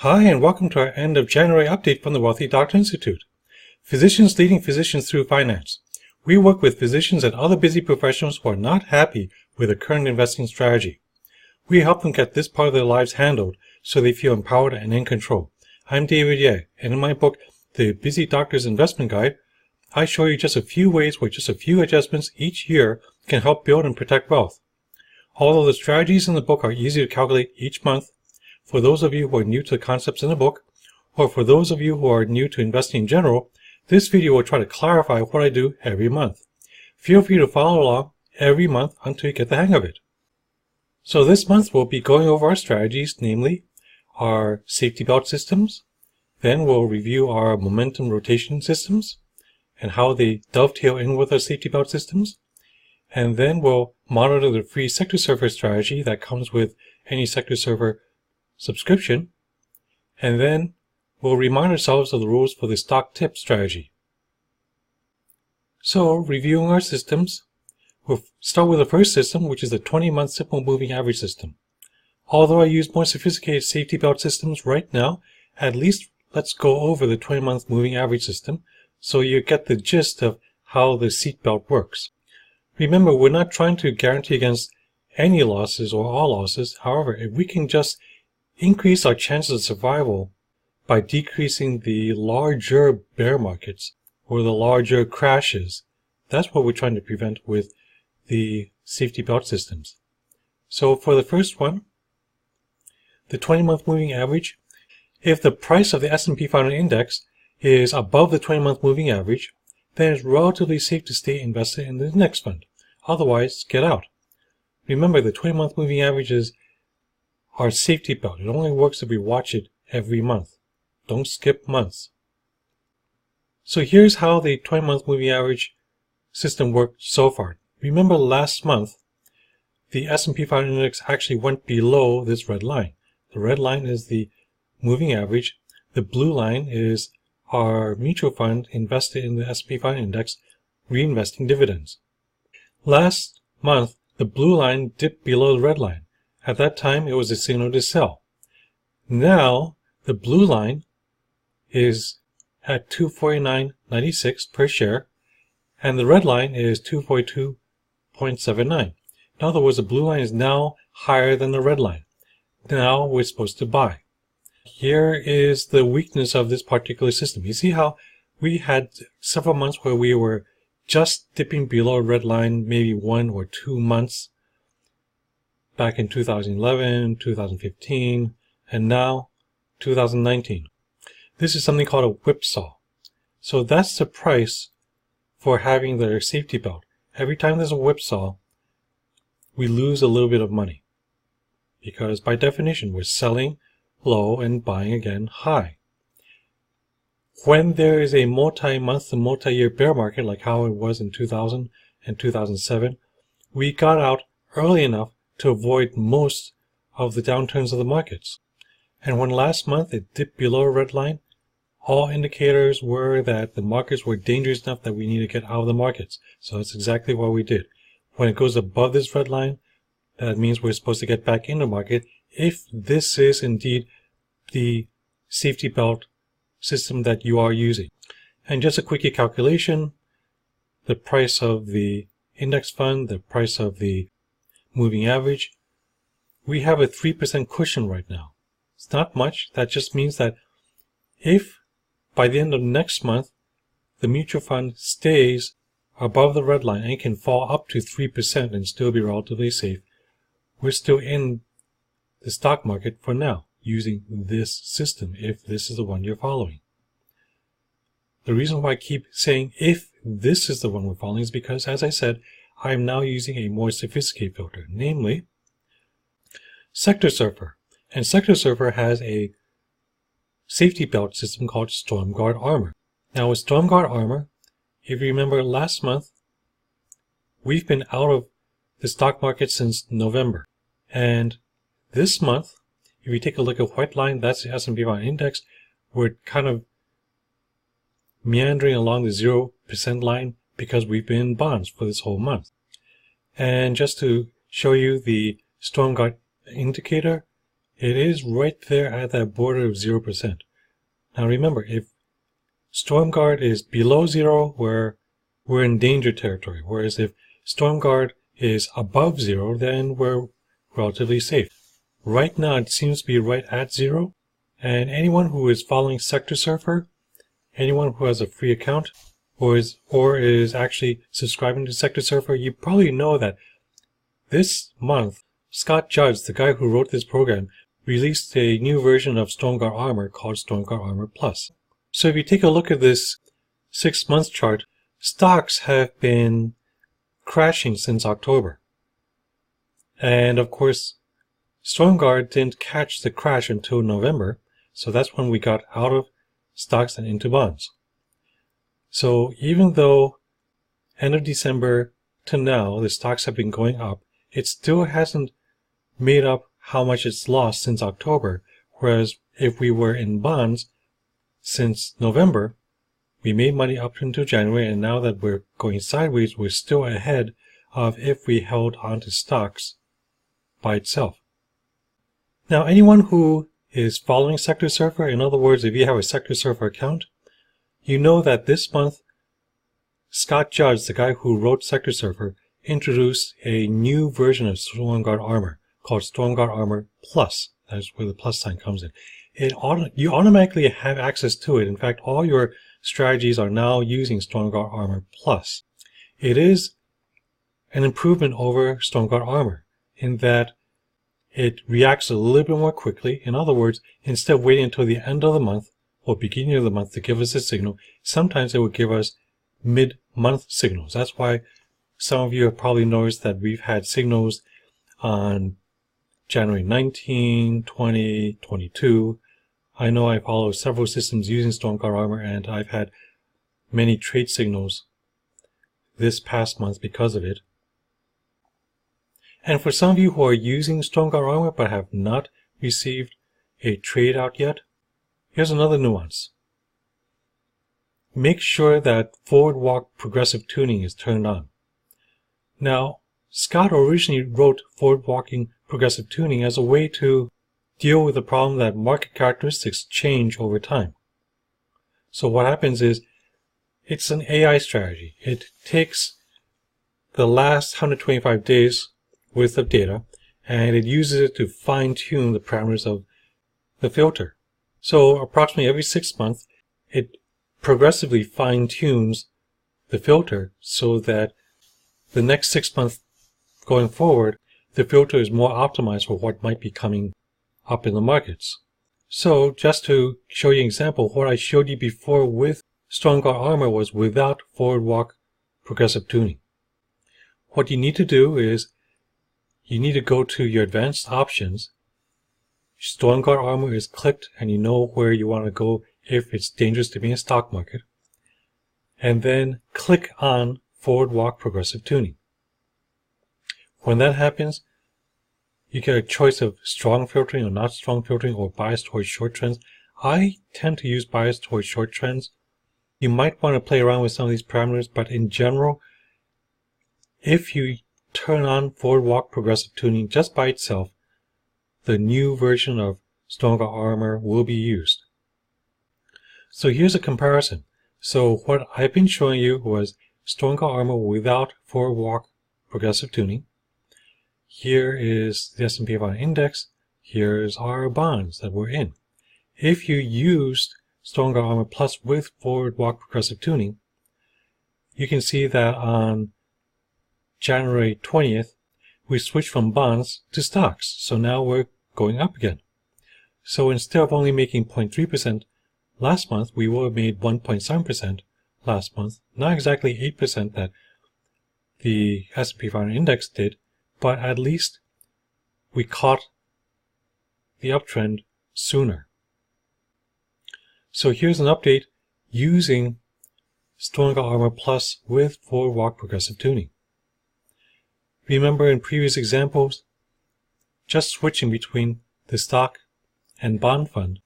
Hi, and welcome to our end of January update from the Wealthy Doctor Institute. Physicians leading physicians through finance. We work with physicians and other busy professionals who are not happy with their current investing strategy. We help them get this part of their lives handled so they feel empowered and in control. I'm David Ye, and in my book, The Busy Doctor's Investment Guide, I show you just a few ways where just a few adjustments each year can help build and protect wealth. Although the strategies in the book are easy to calculate each month, for those of you who are new to the concepts in the book, or for those of you who are new to investing in general, this video will try to clarify what I do every month. Feel free to follow along every month until you get the hang of it. So this month we'll be going over our strategies, namely our safety belt systems. Then we'll review our momentum rotation systems and how they dovetail in with our safety belt systems. And then we'll monitor the free SectorSurfer strategy that comes with any SectorSurfer subscription, and then we'll remind ourselves of the rules for the stock tip strategy. So, reviewing our systems, we'll start with the first system, which is the 20-month simple moving average system. Although I use more sophisticated safety belt systems right now, at least let's go over the 20-month moving average system so you get the gist of how the seat belt works. Remember, we're not trying to guarantee against any losses or all losses. However, if we can just increase our chances of survival by decreasing the larger bear markets or the larger crashes, that's what we're trying to prevent with the safety belt systems. So for the first one, the 20-month moving average, if the price of the S&P 500 index is above the 20-month moving average, then it's relatively safe to stay invested in the index fund. Otherwise, get out. Remember, the 20-month moving average is our safety belt. It only works if we watch it every month. Don't skip months. So here's how the 20-month moving average system worked so far. Remember last month, the S&P 500 index actually went below this red line. The red line is the moving average. The blue line is our mutual fund invested in the S&P 500 index, reinvesting dividends. Last month, the blue line dipped below the red line. At that time, it was a signal to sell. Now, the blue line is at $249.96 per share, and the red line is $242.79. In other words, the blue line is now higher than the red line. Now we're supposed to buy. Here is the weakness of this particular system. You see how we had several months where we were just dipping below a red line, maybe 1 or 2 months, back in 2011, 2015, and now 2019. This is something called a whipsaw. So that's the price for having the safety belt. Every time there's a whipsaw, we lose a little bit of money. Because by definition, we're selling low and buying again high. When there is a multi-month to multi-year bear market, like how it was in 2000 and 2007, we got out early enough to avoid most of the downturns of the markets. And when last month it dipped below a red line, all indicators were that the markets were dangerous enough that we need to get out of the markets. So that's exactly what we did. When it goes above this red line, that means we're supposed to get back in the market if this is indeed the safety belt system that you are using. And just a quickie calculation, the price of the index fund, the price of the moving average, we have a 3% cushion right now. It's not much. That just means that if by the end of next month the mutual fund stays above the red line and can fall up to 3% and still be relatively safe, we're still in the stock market for now using this system, if this is the one you're following. The reason why I keep saying if this is the one we're following is because, as I said, I'm now using a more sophisticated filter, namely SectorSurfer. And SectorSurfer has a safety belt system called Stormguard Armor. Now with Stormguard Armor, if you remember last month, we've been out of the stock market since November. And this month, if you take a look at white line, that's the S&P 500 index, we're kind of meandering along the 0% line because we've been in bonds for this whole month. And just to show you the Stormguard indicator, it is right there at that border of 0%. Now remember, if Stormguard is below 0, we're in danger territory, whereas if Stormguard is above 0, then we're relatively safe. Right now it seems to be right at 0, and anyone who is following SectorSurfer, anyone who has a free account, or is actually subscribing to SectorSurfer, you probably know that this month, Scott Judge, the guy who wrote this program, released a new version of Stormguard Armor called Stormguard Armor Plus. So if you take a look at this 6-month chart, stocks have been crashing since October. And of course, Stormguard didn't catch the crash until November, so that's when we got out of stocks and into bonds. So even though end of December to now, the stocks have been going up, it still hasn't made up how much it's lost since October, whereas if we were in bonds since November, we made money up until January, and now that we're going sideways, we're still ahead of if we held onto stocks by itself. Now, anyone who is following SectorSurfer, in other words, if you have a SectorSurfer account, you know that this month, Scott Judge, the guy who wrote SectorSurfer, introduced a new version of Stormguard Armor called Stormguard Armor Plus. That's where the plus sign comes in. You automatically have access to it. In fact, all your strategies are now using Stormguard Armor Plus. It is an improvement over Stormguard Armor in that it reacts a little bit more quickly. In other words, instead of waiting until the end of the month or beginning of the month to give us a signal, sometimes it will give us mid-month signals. That's why some of you have probably noticed that we've had signals on January 19, 20, 22. I know I follow several systems using Stormguard Armor, and I've had many trade signals this past month because of it. And for some of you who are using Stormguard Armor but have not received a trade out yet, here's another nuance. Make sure that forward walk progressive tuning is turned on. Now, Scott originally wrote forward walking progressive tuning as a way to deal with the problem that market characteristics change over time. So what happens is, it's an AI strategy. It takes the last 125 days worth of data and it uses it to fine-tune the parameters of the filter. So approximately every 6 months, it progressively fine-tunes the filter so that the next 6 months going forward, the filter is more optimized for what might be coming up in the markets. So just to show you an example, what I showed you before with Stormguard Armor was without forward walk progressive tuning. What you need to do is you need to go to your advanced options. Stormguard Armor is clicked and you know where you want to go if it's dangerous to be in stock market. And then click on forward walk progressive tuning. When that happens, you get a choice of strong filtering or not strong filtering or bias towards short trends. I tend to use bias towards short trends. You might want to play around with some of these parameters, but in general, if you turn on forward walk progressive tuning just by itself, the new version of Stormguard Armor will be used. So here's a comparison. So what I've been showing you was Stormguard Armor without forward walk progressive tuning. Here is the S&P 500 index. Here's our bonds that we're in. If you used Stormguard Armor Plus with forward walk progressive tuning, you can see that on January 20th, we switched from bonds to stocks. So now we're going up again. So instead of only making 0.3% last month, we will have made 1.7% last month. Not exactly 8% that the S&P 500 index did, but at least we caught the uptrend sooner. So here's an update using Stormguard Armor Plus with forward walk progressive tuning. Remember in previous examples, just switching between the stock and bond fund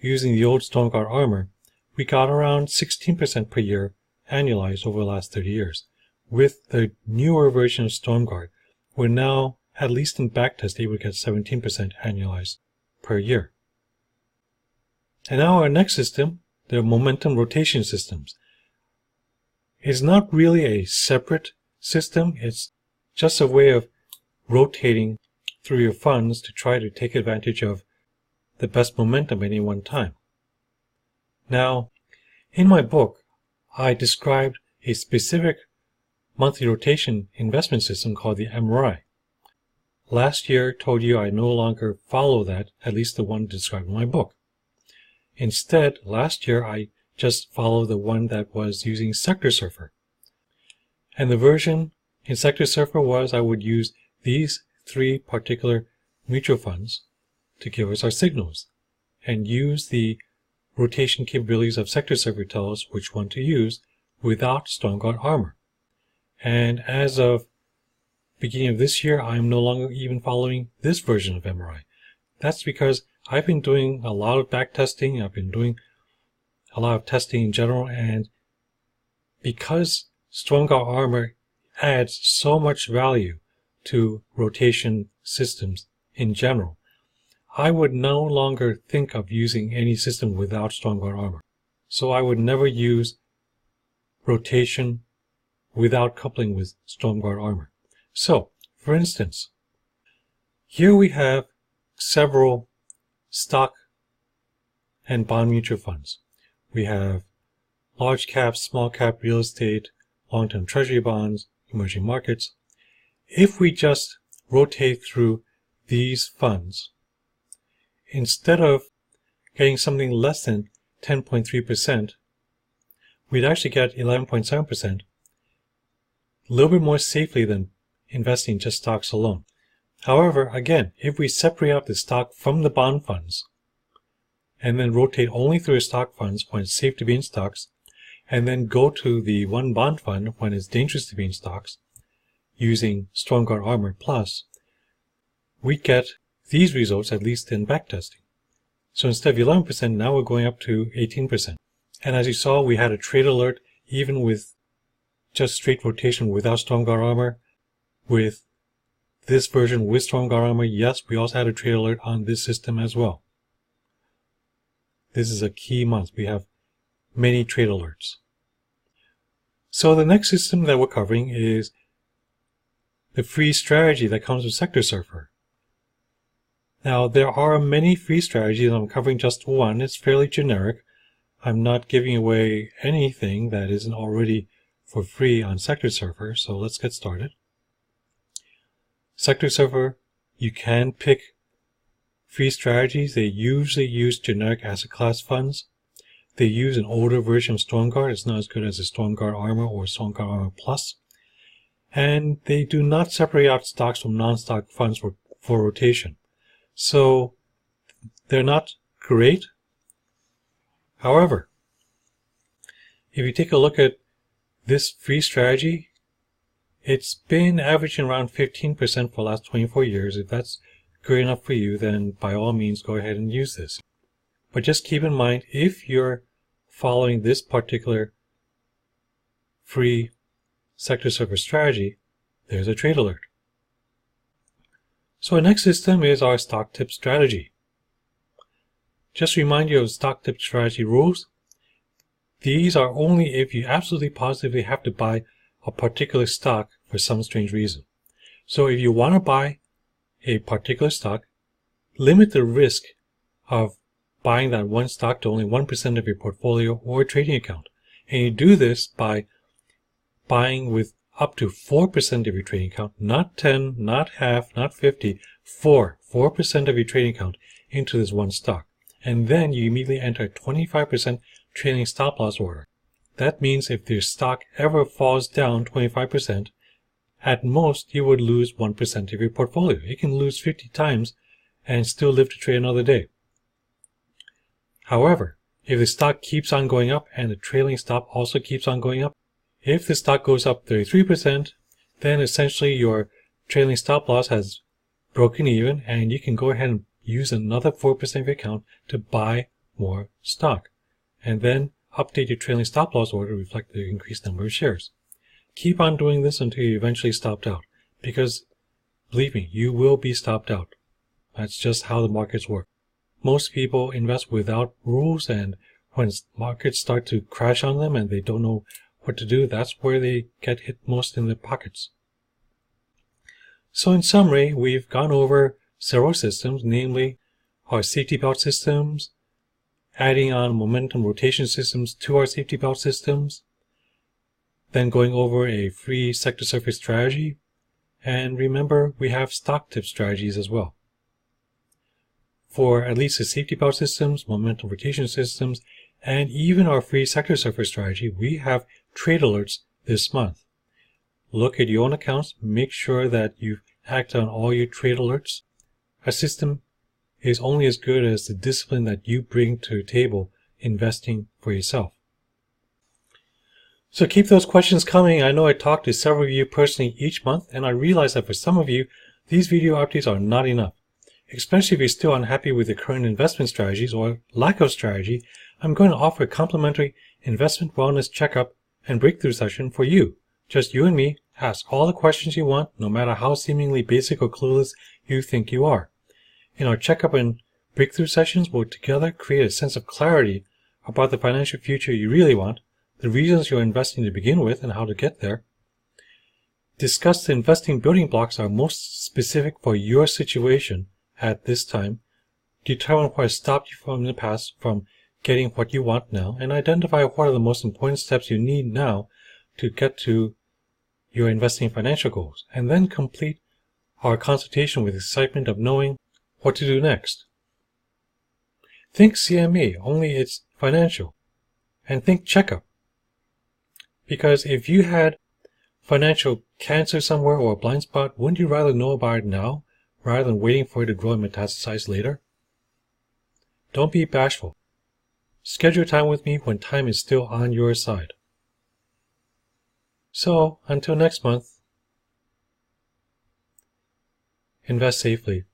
using the old Stormguard Armor, we got around 16% per year annualized over the last 30 years. With the newer version of Stormguard, we're now, at least in backtest, able to get 17% annualized. per year. And now our next system, the momentum rotation systems, is not really a separate system. It's just a way of rotating through your funds to try to take advantage of the best momentum at any one time. Now, in my book, I described a specific monthly rotation investment system called the MRI. Last year, told you I no longer follow that, at least the one described in my book. Instead, last year I just followed the one that was using SectorSurfer. And the version in SectorSurfer was I would use these 3 particular mutual funds to give us our signals and use the rotation capabilities of SectorSurfer to tell us which one to use without Stormguard Armor. And as of beginning of this year, I'm no longer even following this version of MRI. That's because I've been doing a lot of back testing. I've been doing a lot of testing in general, and because Stormguard Armor adds so much value to rotation systems in general, I would no longer think of using any system without Stormguard Armor. So I would never use rotation without coupling with Stormguard Armor. So, for instance, here we have several stock and bond mutual funds. We have large cap, small cap real estate, long-term treasury bonds, emerging markets. If we just rotate through these funds, instead of getting something less than 10.3%, we'd actually get 11.7%, a little bit more safely than investing just stocks alone. However, again, if we separate out the stock from the bond funds and then rotate only through the stock funds when it's safe to be in stocks, and then go to the one bond fund when it's dangerous to be in stocks, using Stormguard Armor Plus, we get these results, at least in backtesting. So instead of 11%, now we're going up to 18%. And as you saw, we had a trade alert even with just straight rotation without Stormguard Armor. With this version with Stormguard Armor, yes, we also had a trade alert on this system as well. This is a key month. We have many trade alerts. So the next system that we're covering is the free strategy that comes with SectorSurfer. Now, there are many free strategies. I'm covering just one. It's fairly generic. I'm not giving away anything that isn't already for free on SectorSurfer, so let's get started. SectorSurfer, you can pick free strategies. They usually use generic asset class funds. They use an older version of Stormguard. It's not as good as the Stormguard Armor or Stormguard Armor Plus. And they do not separate out stocks from non-stock funds for rotation. So they're not great. However, if you take a look at this free strategy, it's been averaging around 15% for the last 24 years. If that's good enough for you, then by all means go ahead and use this. But just keep in mind, if you're following this particular free SectorSurfer strategy, there's a trade alert. So our next system is our stock tip strategy. Just to remind you of stock tip strategy rules. These are only if you absolutely positively have to buy a particular stock for some strange reason. So if you want to buy a particular stock, limit the risk of buying that one stock to only 1% of your portfolio or trading account. And you do this by buying with up to 4% of your trading account, not 10, not half, not 50, 4% of your trading account into this one stock. And then you immediately enter a 25% trailing stop loss order. That means if your stock ever falls down 25%, at most you would lose 1% of your portfolio. You can lose 50 times and still live to trade another day. However, if the stock keeps on going up and the trailing stop also keeps on going up, if the stock goes up 33%, then essentially your trailing stop loss has broken even and you can go ahead and use another 4% of your account to buy more stock. And then update your trailing stop loss order to reflect the increased number of shares. Keep on doing this until you eventually stopped out, because believe me, you will be stopped out. That's just how the markets work. most people invest without rules, and when markets start to crash on them and they don't know what to do, that's where they get hit most in their pockets. So in summary, we've gone over several systems, namely our safety belt systems, adding on momentum rotation systems to our safety belt systems, then going over a free SectorSurfer strategy, and remember, we have stock tip strategies as well. For at least the safety belt systems, momentum rotation systems, and even our free SectorSurfer strategy, we have trade alerts this month. Look at your own accounts, make sure that you've acted on all your trade alerts. A system is only as good as the discipline that you bring to the table investing for yourself. So keep those questions coming. I know I talk to several of you personally each month, and I realize that for some of you, these video updates are not enough. Especially if you're still unhappy with the current investment strategies or lack of strategy, I'm going to offer a complimentary investment wellness checkup and breakthrough session for you. Just you and me. Ask all the questions you want, no matter how seemingly basic or clueless you think you are. In our checkup and breakthrough sessions, we'll together create a sense of clarity about the financial future you really want, the reasons you're investing to begin with and how to get there. Discuss the investing building blocks that are most specific for your situation at this time, determine what has stopped you from the past from getting what you want now, and identify what are the most important steps you need now to get to your investing financial goals, and then complete our consultation with excitement of knowing what to do next. Think CME, only it's financial, and think checkup. Because if you had financial cancer somewhere or a blind spot, wouldn't you rather know about it now rather than waiting for it to grow and metastasize later? Don't be bashful. Schedule time with me when time is still on your side. So, until next month, invest safely.